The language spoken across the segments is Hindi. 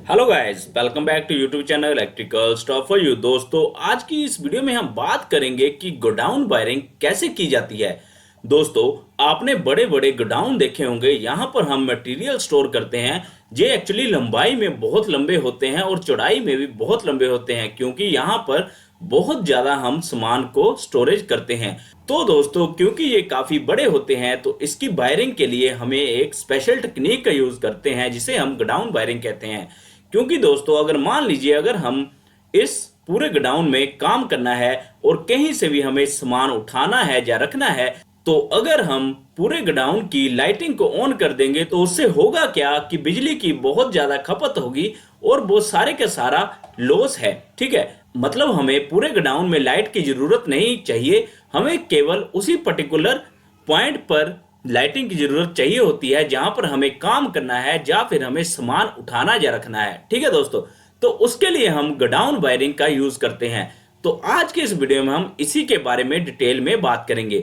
Hello guys, welcome back to YouTube channel electrical stuff for you. दोस्तों, आज की इस वीडियो में हम बात करेंगे कि गोडाउन वायरिंग कैसे की जाती है। दोस्तों, आपने बड़े बड़े गोडाउन देखे होंगे। यहाँ पर हम मटेरियल स्टोर करते हैं। ये एक्चुअली लंबाई में बहुत लंबे होते हैं और चौड़ाई में भी बहुत लंबे होते हैं, क्योंकि यहाँ पर बहुत ज्यादा हम सामान को स्टोरेज करते हैं। तो दोस्तों, क्योंकि ये काफी बड़े होते हैं तो इसकी वायरिंग के लिए हमें एक स्पेशल टेक्निक का यूज करते हैं, जिसे हम गोडाउन वायरिंग कहते हैं। क्योंकि दोस्तों, अगर मान लीजिए अगर हम इस पूरे गोडाउन में काम करना है और कहीं से भी हमें सामान उठाना है या रखना है, तो अगर हम पूरे गोडाउन की लाइटिंग को ऑन कर देंगे तो उससे होगा क्या कि बिजली की बहुत ज्यादा खपत होगी और वो सारे का सारा लॉस है। ठीक है, मतलब हमें पूरे गोडाउन में लाइट की जरूरत नहीं चाहिए। हमें केवल उसी पर्टिकुलर पॉइंट पर लाइटिंग की जरूरत चाहिए होती है जहां पर हमें काम करना है या फिर हमें सामान उठाना या रखना है। ठीक है दोस्तों, तो उसके लिए हम गोडाउन वायरिंग का यूज करते हैं। तो आज के इस वीडियो में हम इसी के बारे में डिटेल में बात करेंगे।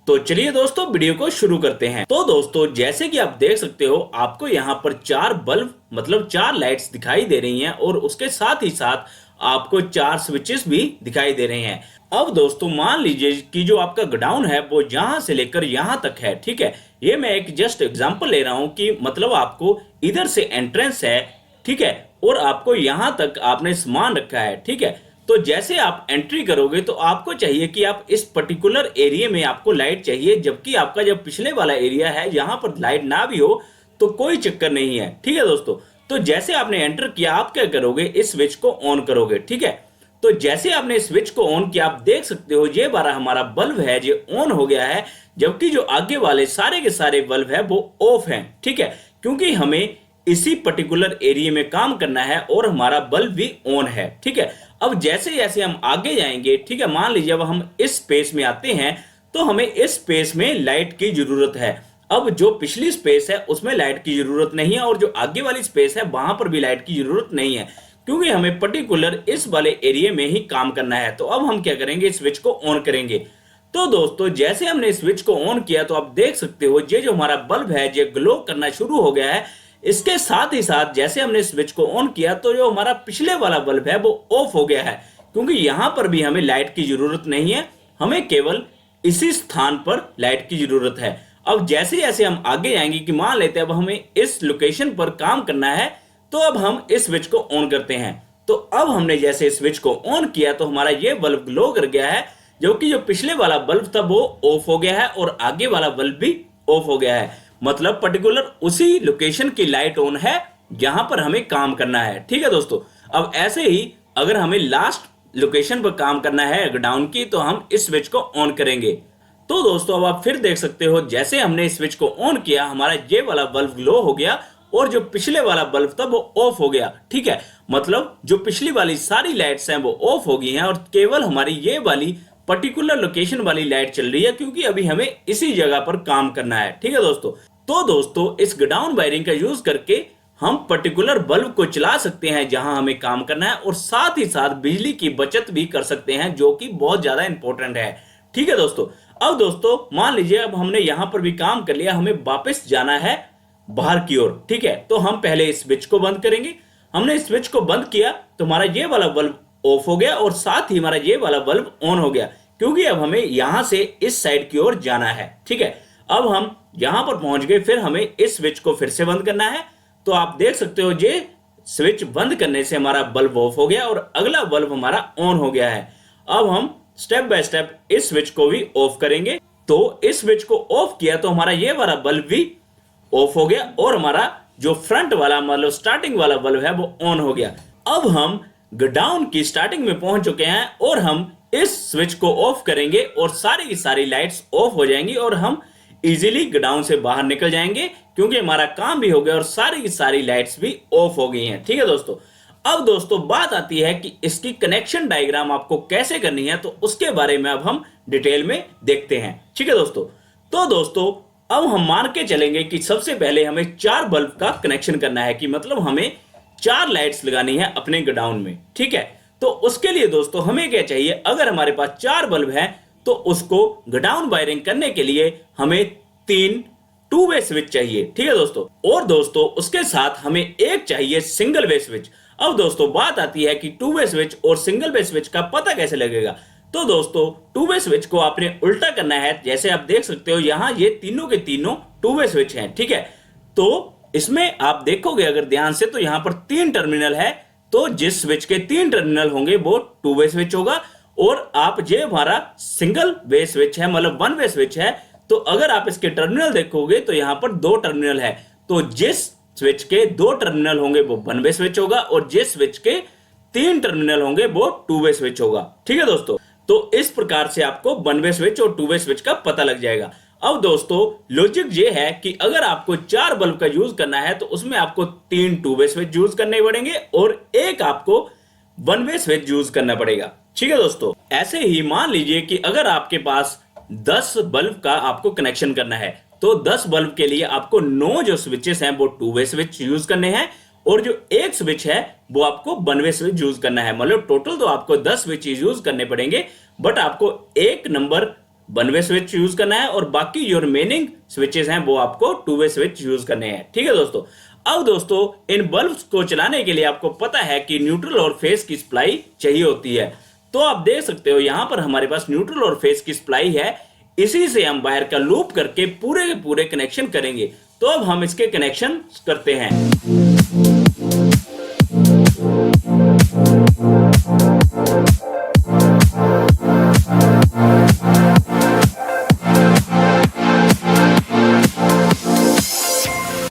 तो चलिए दोस्तों, वीडियो को शुरू करते हैं। तो दोस्तों, जैसे कि आप देख सकते हो, आपको यहाँ पर चार बल्ब मतलब चार लाइट्स दिखाई दे रही हैं और उसके साथ ही साथ आपको चार स्विचेस भी दिखाई दे रहे हैं। अब दोस्तों, मान लीजिए कि जो आपका गोडाउन है वो यहां से लेकर यहां तक है। ठीक है, ये मैं एक जस्ट एग्जांपल ले रहा हूं कि मतलब आपको इधर से एंट्रेंस है, ठीक है, और आपको यहां तक आपने सामान रखा है। ठीक है, तो जैसे आप एंट्री करोगे तो आपको चाहिए कि आप इस पर्टिकुलर एरिया में आपको लाइट चाहिए, जबकि आपका जब पिछले वाला एरिया है यहां पर लाइट ना भी हो तो कोई चक्कर नहीं है। ठीक है दोस्तों, तो जैसे आपने एंटर किया, आप क्या करोगे, इस स्विच को ऑन करोगे। ठीक है, तो जैसे आपने स्विच को ऑन किया, आप देख सकते हो ये बारा हमारा बल्ब है जो ऑन हो गया है, जबकि जो आगे वाले सारे के सारे बल्ब है वो ऑफ हैं। ठीक है, क्योंकि हमें इसी पर्टिकुलर एरिया में काम करना है और हमारा बल्ब भी ऑन है। ठीक है, अब जैसे जैसे हम आगे जाएंगे, ठीक है, मान लीजिए अब हम इस स्पेस में आते हैं तो हमें इस स्पेस में लाइट की जरूरत है। अब जो पिछली स्पेस है उसमें लाइट की जरूरत नहीं है और जो आगे वाली स्पेस है वहां पर भी लाइट की जरूरत नहीं है, क्योंकि हमें पर्टिकुलर इस वाले एरिया में ही काम करना है। तो अब हम क्या करेंगे, स्विच को ऑन करेंगे। तो दोस्तों, जैसे हमने स्विच को ऑन किया तो आप देख सकते हो ये जो हमारा बल्ब है ये ग्लो करना शुरू हो गया है। इसके साथ ही साथ जैसे हमने स्विच को ऑन किया तो जो हमारा पिछले वाला बल्ब है वो ऑफ हो गया है, क्योंकि यहां पर भी हमें लाइट की जरूरत नहीं है, हमें केवल इसी स्थान पर लाइट की जरूरत है। अब जैसे जैसे हम आगे जाएंगे कि मान लेते हैं अब हमें इस लोकेशन पर काम करना है, तो अब हम इस स्विच को ऑन करते हैं। तो अब हमने जैसे स्विच को ऑन किया तो हमारा ये बल्ब ग्लो कर गया है, जबकि जो पिछले वाला बल्ब था वो ऑफ हो गया है और आगे वाला बल्ब भी ऑफ हो गया है। मतलब पर्टिकुलर उसी लोकेशन की लाइट ऑन है जहां पर हमें काम करना है। ठीक है दोस्तों, अब ऐसे ही अगर हमें लास्ट लोकेशन पर काम करना है गोडाउन की, तो हम इस स्विच को ऑन करेंगे। तो दोस्तों, अब आप फिर देख सकते हो जैसे हमने स्विच को ऑन किया हमारा ये वाला बल्ब ग्लो हो गया और जो पिछले वाला बल्ब था वो ऑफ हो गया। ठीक है, मतलब जो पिछली वाली सारी लाइट्स हैं वो ऑफ हो गई हैं और केवल हमारी ये वाली पर्टिकुलर लोकेशन वाली लाइट चल रही है, क्योंकि अभी हमें इसी जगह पर काम करना है। ठीक है दोस्तों, तो दोस्तों, इस गोडाउन वायरिंग का यूज करके हम पर्टिकुलर बल्ब को चला सकते हैं जहां हमें काम करना है और साथ ही साथ बिजली की बचत भी कर सकते हैं, जो कि बहुत ज्यादा इंपॉर्टेंट है। ठीक है दोस्तों, अब दोस्तों मान लीजिए अब हमने यहां पर भी काम कर लिया, हमें वापस जाना है बाहर की ओर। ठीक है, तो हम पहले इस स्विच को बंद करेंगे। हमने स्विच को बंद किया तो हमारा ये वाला बल्ब ऑफ हो गया और साथ ही हमारा ये वाला बल्ब ऑन हो गया, क्योंकि अब हमें यहां से इस साइड की ओर जाना है। ठीक है, अब हम यहां पर पहुंच गए, फिर हमें इस स्विच को फिर से बंद करना है। तो आप देख सकते हो ये स्विच बंद करने से हमारा बल्ब ऑफ हो गया और अगला बल्ब हमारा ऑन हो गया है। अब हम स्टेप बाय स्टेप इस स्विच को भी ऑफ करेंगे। तो इस स्विच को ऑफ किया तो हमारा ये वाला बल्ब भी ऑफ हो गया और हमारा जो फ्रंट वाला मतलब स्टार्टिंग वाला बल्ब है वो ऑन हो गया। अब हम गोडाउन की स्टार्टिंग में पहुंच चुके हैं और हम इस स्विच को ऑफ करेंगे और सारी की सारी लाइट्स ऑफ हो जाएंगी और हम इजीली गोडाउन से बाहर निकल जाएंगे, क्योंकि हमारा काम भी हो गया और सारी की सारी लाइट्स भी ऑफ हो गई हैं। ठीक है दोस्तों, अब दोस्तों बात आती है कि इसकी कनेक्शन डायग्राम आपको कैसे करनी है, तो उसके बारे में अब हम डिटेल में देखते हैं। ठीक है दोस्तों, तो दोस्तों अब हम मान के चलेंगे कि सबसे पहले हमें चार बल्ब का कनेक्शन करना है, कि मतलब हमें चार लाइट्स लगानी है अपने गोडाउन में। ठीक है, तो उसके लिए दोस्तों हमें क्या चाहिए, अगर हमारे पास चार बल्ब हैं तो उसको गोडाउन वायरिंग करने के लिए हमें तीन टू वे स्विच चाहिए, ठीक है दोस्तों। और दोस्तों उसके साथ हमें एक चाहिए सिंगल वे स्विच। अब दोस्तों बात आती है कि टू वे स्विच और सिंगल वे स्विच का पता कैसे लगेगा। तो दोस्तों टू वे स्विच को आपने उल्टा करना है। जैसे आप देख सकते हो यहाँ ये तीनों के तीनों टू वे स्विच हैं, ठीक है। तो इसमें आप देखोगे अगर ध्यान से तो यहाँ पर 3 टर्मिनल है, तो जिस स्विच के 3 टर्मिनल होंगे वो टू वे स्विच होगा। और आप ये हमारा सिंगल वे स्विच है, मतलब वन वे स्विच है। तो अगर आप इसके टर्मिनल देखोगे तो यहाँ पर 2 टर्मिनल है, तो जिस स्विच के 2 टर्मिनल होंगे वो वन वे स्विच होगा और जिस स्विच के 3 टर्मिनल होंगे वो टू वे स्विच होगा, ठीक है दोस्तों। तो इस प्रकार से आपको वन वे स्विच और टू वे स्विच का पता लग जाएगा। अब दोस्तों लॉजिक ये है कि अगर आपको 4 बल्ब का यूज करना है तो उसमें आपको 3 टू वे स्विच यूज करने पड़ेंगे और एक आपको वन वे स्विच यूज करना पड़ेगा, ठीक है दोस्तों। ऐसे ही मान लीजिए कि अगर आपके पास 10 बल्ब का आपको कनेक्शन करना है तो 10 बल्ब के लिए आपको 9 जो स्विचेस हैं वो टू वे स्विच यूज करने हैं और जो एक स्विच है वो आपको वन वे स्विच यूज करना है। मतलब टोटल तो आपको 10 स्विच यूज करने पड़ेंगे, बट आपको एक number one way switch use करना है और बाकी जो रिमेनिंग स्विचेस हैं वो आपको टू वे स्विच यूज करने हैं, ठीक है दोस्तों। अब दोस्तों इन बल्ब्स को चलाने के लिए आपको पता है कि न्यूट्रल और फेज की सप्लाई चाहिए होती है। तो आप देख सकते हो यहां पर हमारे पास न्यूट्रल और फेज की सप्लाई है, इसी से हम वायर का लूप करके पूरे के पूरे कनेक्शन करेंगे। तो अब हम इसके कनेक्शन करते हैं।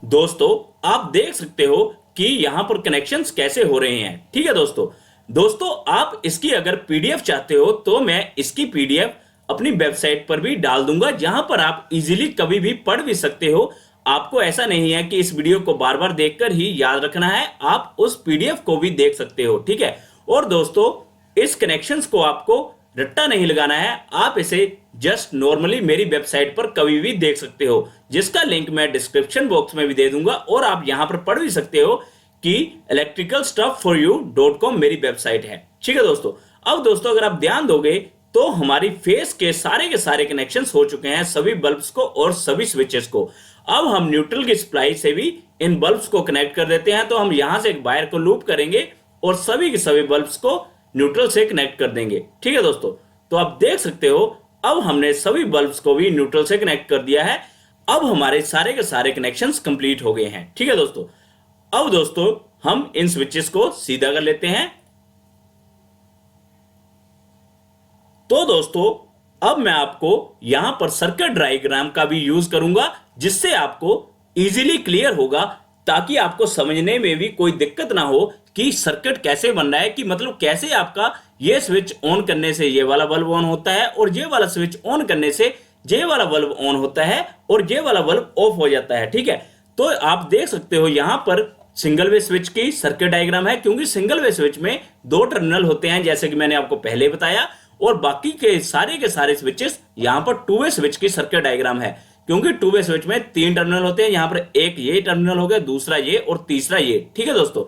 दोस्तों आप देख सकते हो कि यहां पर कनेक्शंस कैसे हो रहे हैं, ठीक है दोस्तों आप इसकी अगर पीडीएफ चाहते हो तो मैं इसकी पीडीएफ अपनी वेबसाइट पर भी डाल दूंगा, जहां पर आप इजीली कभी भी पढ़ भी सकते हो। आपको ऐसा नहीं है कि इस वीडियो को बार बार देखकर ही याद रखना है, आप उस पीडीएफ को भी देख सकते हो, ठीक है। और दोस्तों इस कनेक्शंस को आपको रट्टा नहीं लगाना है, आप इसे जस्ट नॉर्मली मेरी वेबसाइट पर कभी भी देख सकते हो, जिसका लिंक मैं डिस्क्रिप्शन बॉक्स में भी दे दूंगा और आप यहां पर पढ़ भी सकते हो कि electricalstuffforyou.com मेरी वेबसाइट है, ठीक है दोस्तों। अब दोस्तों अगर आप ध्यान दोगे तो हमारी फेस के सारे कनेक्शंस हो चुके हैं, सभी बल्ब्स को और सभी स्विचेस को। अब हम न्यूट्रल की सप्लाई से भी इन बल्ब्स को कनेक्ट कर देते हैं। तो हम यहां से एक वायर को लूप करेंगे और सभी के सभी बल्ब्स को न्यूट्रल से कनेक्ट कर देंगे, ठीक है दोस्तों। तो आप देख सकते हो अब हमने सभी बल्ब्स को भी न्यूट्रल से कनेक्ट कर दिया है। अब हमारे सारे के सारे कनेक्शंस कंप्लीट हो गए हैं, ठीक है दोस्तों। अब दोस्तों हम इन स्विचेस को सीधा कर लेते हैं। तो दोस्तों अब मैं आपको यहां पर सर्किट डायग्राम का भी यूज करूंगा, जिससे आपको इजीली क्लियर होगा, ताकि आपको समझने में भी कोई दिक्कत ना हो कि सर्किट कैसे बन रहा है, कि मतलब कैसे आपका ये स्विच ऑन करने से ये वाला बल्ब ऑन होता है और ये वाला स्विच ऑन करने से ये वाला बल्ब ऑन होता है और ये वाला बल्ब ऑफ हो जाता है, ठीक है। तो आप देख सकते हो यहां पर सिंगल वे स्विच की सर्किट डायग्राम है, क्योंकि सिंगल वे स्विच में 2 टर्मिनल होते हैं, जैसे कि मैंने आपको पहले बताया। और बाकी के सारे स्विचेस यहां पर टू वे स्विच की सर्किट डायग्राम है, क्योंकि टू वे स्विच में 3 टर्मिनल होते हैं। यहां पर एक ये टर्मिनल हो गया, दूसरा ये और तीसरा ये, ठीक है दोस्तों।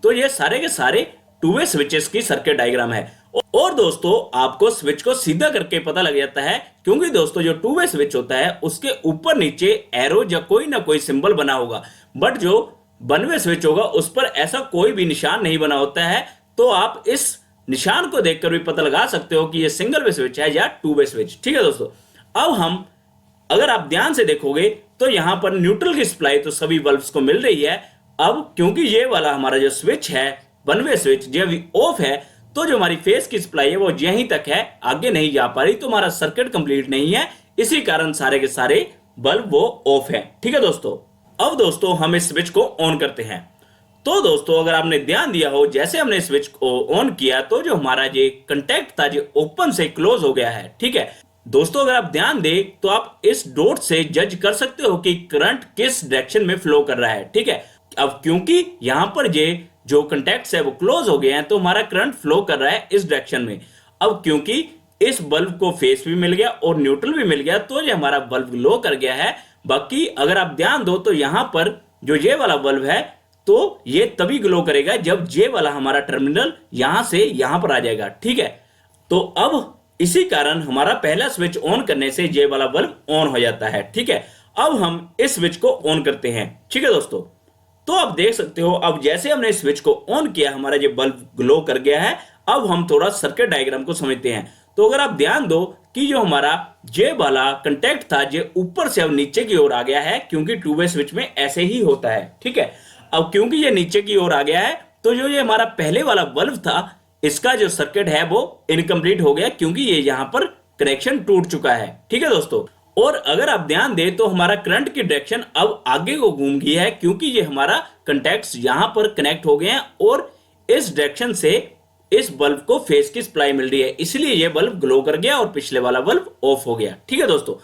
तो ये सारे के सारे टू वे स्विचेस की सर्किट डायग्राम है। और दोस्तों आपको स्विच को सीधा करके पता लग जाता है, क्योंकि दोस्तों जो टू वे स्विच होता है उसके ऊपर नीचे एरो या कोई ना कोई सिंबल बना होगा, बट जो वन वे स्विच होगा उस पर ऐसा कोई भी निशान नहीं बना होता है। तो आप इस निशान को देखकर भी पता लगा सकते हो कि ये सिंगल वे स्विच है या टू वे स्विच, ठीक है दोस्तों। अब हम अगर आप ध्यान से देखोगे तो यहां पर न्यूट्रल की सप्लाई तो सभी बल्ब्स को मिल रही है। अब क्योंकि ये वाला हमारा जो स्विच है वन वे स्विच ये अभी ऑफ है, तो जो हमारी फेस की सप्लाई है वो यहीं तक है, आगे नहीं जा पा रही, तो हमारा सर्किट कंप्लीट नहीं है। इसी कारण सारे के सारे बल्ब वो ऑफ है, ठीक है दोस्तों। अब दोस्तों हम इस स्विच को ऑन करते हैं। तो दोस्तों अगर आपने ध्यान दिया हो, जैसे हमने स्विच को ऑन किया तो जो हमारा ये कंटेक्ट था ये ओपन से क्लोज हो गया है, ठीक है दोस्तों। अगर आप ध्यान दें तो आप इस डॉट से जज कर सकते हो कि करंट किस डायरेक्शन में फ्लो कर रहा है, ठीक है। अब क्योंकि यहां पर ये जो कंटेक्ट्स है वो क्लोज हो गए हैं, तो हमारा करंट फ्लो कर रहा है इस डायरेक्शन में। अब क्योंकि इस बल्ब को फेस भी मिल गया और न्यूट्रल भी मिल गया, तो ये हमारा बल्ब ग्लो कर गया है। बाकी अगर आप ध्यान दो तो यहां पर जो ये वाला बल्ब है तो ये तभी ग्लो करेगा जब ये वाला हमारा टर्मिनल यहां से यहां पर आ जाएगा, ठीक है। तो अब इसी कारण हमारा पहला स्विच ऑन करने से ये वाला बल्ब ऑन हो जाता है, ठीक है। अब हम इस स्विच को ऑन करते हैं। ठीक है दोस्तों, तो आप देख सकते हो अब जैसे हमने स्विच को ऑन किया हमारा ये बल्ब ग्लो कर गया है। अब हम थोड़ा सर्किट डायग्राम को समझते हैं। तो अगर आप ध्यान दो कि जो हमारा जे वाला कंटेक्ट था ये ऊपर से अब नीचे की ओर आ गया है, क्योंकि टू वे स्विच में ऐसे ही होता है। ठीक है, अब क्योंकि ये नीचे की ओर आ गया है तो जो ये हमारा पहले वाला बल्ब था इसका जो सर्किट है वो इनकम्प्लीट हो गया, क्योंकि ये यहां पर कनेक्शन टूट चुका है। ठीक है दोस्तों, और अगर आप ध्यान दें तो हमारा करंट की डायरेक्शन अब आगे को घूम गई है, क्योंकि ये हमारा कंटैक्ट्स यहां पर कनेक्ट हो गए हैं और इस डायरेक्शन से इस बल्ब को फेस की सप्लाई मिल रही है, इसलिए ये बल्ब ग्लो कर गया और पिछले वाला बल्ब ऑफ हो गया। ठीक है दोस्तों,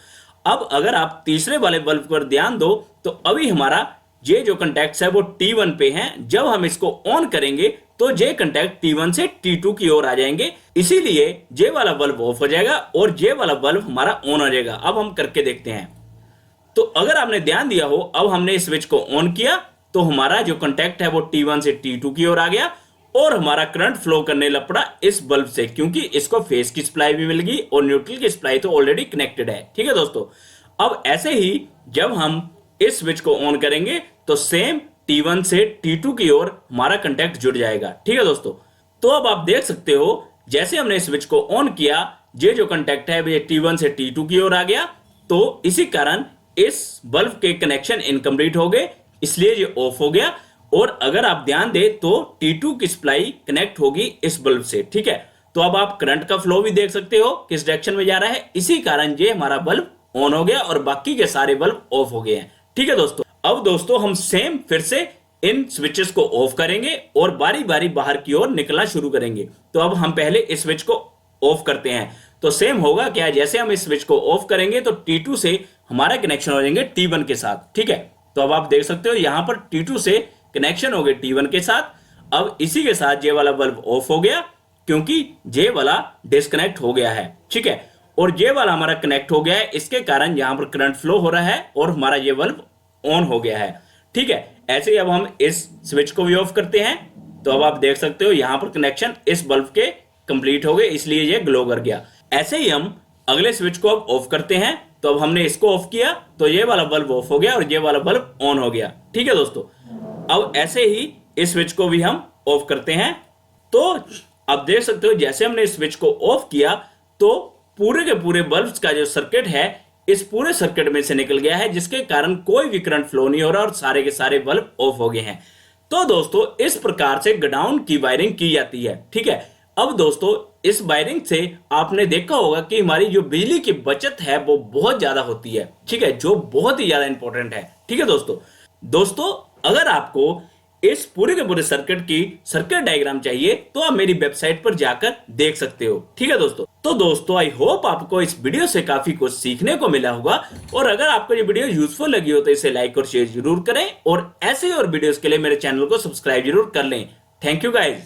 अब अगर आप तीसरे वाले बल्ब पर ध्यान दो तो अभी हमारा ये जो कंटैक्ट्स है वो T1 पे हैं। जब हम इसको ऑन करेंगे तो ये कंटैक्ट T1 से T2 की ओर आ जाएंगे, इसीलिए ये वाला बल्ब ऑफ हो जाएगा और ये वाला बल्ब हमारा ऑन हो जाएगा। अब हम करके देखते हैं। तो अगर आपने ध्यान दिया हो, अब हमने स्विच को ऑन किया तो हमारा जो कंटैक्ट है वो T1 से T2 की ओर आ गया और हमारा करंट फ्लो करने लग पड़ा इस बल्ब से, क्योंकि इसको फेस की सप्लाई भी मिल गई और न्यूट्रल की सप्लाई तो ऑलरेडी कनेक्टेड है। ठीक है दोस्तों, अब ऐसे ही जब हम इस स्विच को ऑन करेंगे तो सेम T1 से T2 की ओर हमारा कंटैक्ट जुड़ जाएगा। ठीक है दोस्तों, तो अब आप देख सकते हो जैसे हमने स्विच को ऑन किया ये जो कंटैक्ट है ये T1 से T2 की ओर आ गया, तो इसी कारण इस बल्ब के कनेक्शन इनकम्प्लीट हो गए, इसलिए ये ऑफ हो गया। और अगर आप ध्यान दें तो T2 की सप्लाई कनेक्ट होगी इस बल्ब से। ठीक है, तो अब आप करंट का फ्लो भी देख सकते हो किस डायरेक्शन में जा रहा है, इसी कारण ये हमारा बल्ब ऑन हो गया और बाकी के सारे बल्ब ऑफ हो गए हैं। ठीक है दोस्तों, अब दोस्तों हम सेम फिर से इन स्विचेस को ऑफ करेंगे और बारी बारी बाहर की ओर निकलना शुरू करेंगे। तो अब हम पहले इस स्विच को ऑफ करते हैं। तो सेम होगा क्या, जैसे हम इस स्विच को ऑफ करेंगे तो T2 से हमारा कनेक्शन हो जाएंगे T1 के साथ। ठीक है, तो अब आप देख सकते हो यहां पर T2 से कनेक्शन हो गए T1 के साथ। अब इसी के साथ ये वाला बल्ब ऑफ हो गया, क्योंकि ये वाला डिस्कनेक्ट हो गया है। ठीक है, और ये वाला हमारा कनेक्ट हो गया है, इसके कारण यहां पर करंट फ्लो हो रहा है और हमारा ये बल्ब ऑन हो गया है। ठीक है, ऐसे ही अब हम इस स्विच को भी ऑफ करते हैं। तो अब आप देख सकते हो यहां पर कनेक्शन इस बल्ब के कंप्लीट हो गए, इसलिए ये ग्लो कर गया। ऐसे ही हम अगले स्विच को अब ऑफ करते हैं। तो अब हमने इसको ऑफ किया तो ये वाला बल्ब ऑफ हो गया और ये वाला बल्ब ऑन हो गया। ठीक है दोस्तों, अब ऐसे ही इस स्विच को भी हम ऑफ करते हैं। तो अब देख सकते हो जैसे हमने इस स्विच को ऑफ किया तो पूरे के पूरे बल्ब्स का जो सर्किट है इस पूरे सर्किट में से निकल गया है, जिसके कारण कोई भी करंट फ्लो नहीं हो रहा और सारे के सारे बल्ब ऑफ हो गए हैं। तो दोस्तों इस प्रकार से गोडाउन की वायरिंग की जाती है। ठीक है, अब दोस्तों इस वायरिंग से आपने देखा होगा कि हमारी जो बिजली की बचत है वो बहुत ज्यादा होती है। ठीक है, जो बहुत ही ज्यादा इंपॉर्टेंट है। ठीक है दोस्तों अगर आपको इस पूरे के पूरे सर्किट की सर्किट डायग्राम चाहिए तो आप मेरी वेबसाइट पर जाकर देख सकते हो। ठीक है दोस्तों, तो दोस्तों आई होप आपको इस वीडियो से काफी कुछ सीखने को मिला होगा, और अगर आपको ये वीडियो यूजफुल लगी हो तो इसे लाइक और शेयर जरूर करें और ऐसे और वीडियोस के लिए मेरे चैनल को सब्सक्राइब जरूर कर लें। Thank you guys.